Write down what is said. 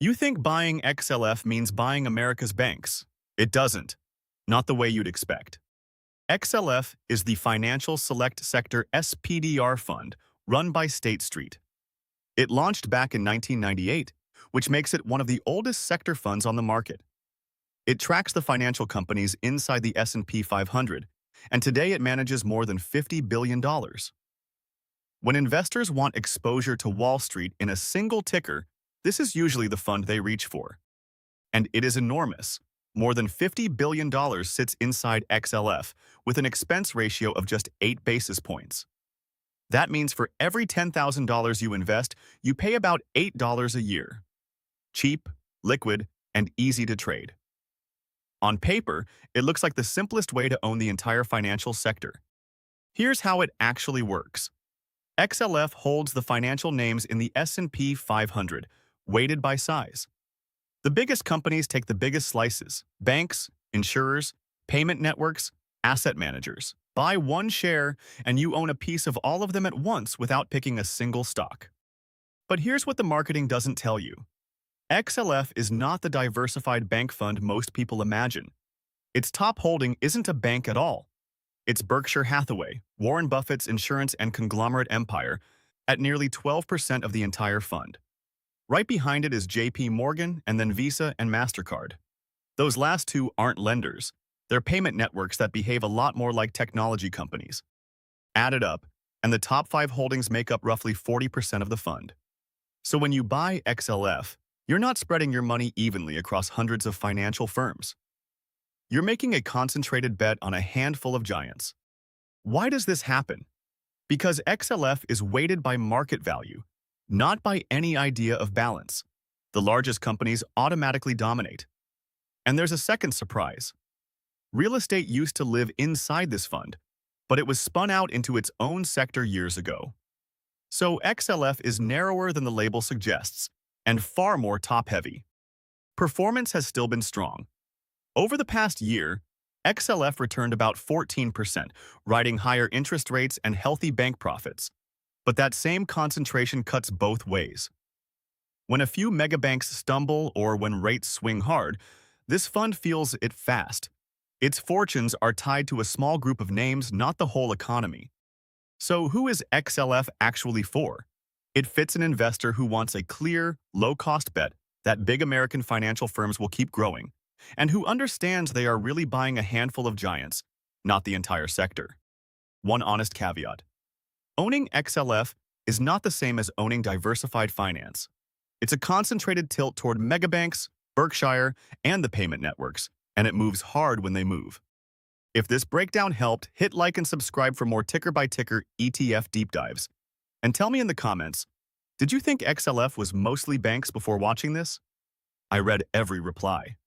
You think buying XLF means buying America's banks. It doesn't. Not the way you'd expect. XLF is the Financial Select Sector SPDR fund run by State Street. It launched back in 1998, which makes it one of the oldest sector funds on the market. It tracks the financial companies inside the S&P 500, and today it manages more than $50 billion. When investors want exposure to Wall Street in a single ticker, this is usually the fund they reach for. And it is enormous. More than $50 billion sits inside XLF, with an expense ratio of just 8 basis points. That means for every $10,000 you invest, you pay about $8 a year. Cheap, liquid, and easy to trade. On paper, it looks like the simplest way to own the entire financial sector. Here's how it actually works. XLF holds the financial names in the S&P 500, weighted by size. The biggest companies take the biggest slices: banks, insurers, payment networks, asset managers. Buy one share, and you own a piece of all of them at once without picking a single stock. But here's what the marketing doesn't tell you. XLF is not the diversified bank fund most people imagine. Its top holding isn't a bank at all. It's Berkshire Hathaway, Warren Buffett's insurance and conglomerate empire, at nearly 12% of the entire fund. Right behind it is JP Morgan and then Visa and Mastercard. Those last two aren't lenders. They're payment networks that behave a lot more like technology companies. Add it up, and the top 5 holdings make up roughly 40% of the fund. So when you buy XLF, you're not spreading your money evenly across hundreds of financial firms. You're making a concentrated bet on a handful of giants. Why does this happen? Because XLF is weighted by market value, not by any idea of balance. The largest companies automatically dominate. And there's a second surprise. Real estate used to live inside this fund, but it was spun out into its own sector years ago. So XLF is narrower than the label suggests, and far more top-heavy. Performance has still been strong. Over the past year, XLF returned about 14%, riding higher interest rates and healthy bank profits. But that same concentration cuts both ways. When a few megabanks stumble or when rates swing hard, this fund feels it fast. Its fortunes are tied to a small group of names, not the whole economy. So who is XLF actually for? It fits an investor who wants a clear, low-cost bet that big American financial firms will keep growing, and who understands they are really buying a handful of giants, not the entire sector. One honest caveat. Owning XLF is not the same as owning diversified finance. It's a concentrated tilt toward megabanks, Berkshire, and the payment networks, and it moves hard when they move. If this breakdown helped, hit like and subscribe for more ticker-by-ticker ETF deep dives. And tell me in the comments, did you think XLF was mostly banks before watching this? I read every reply.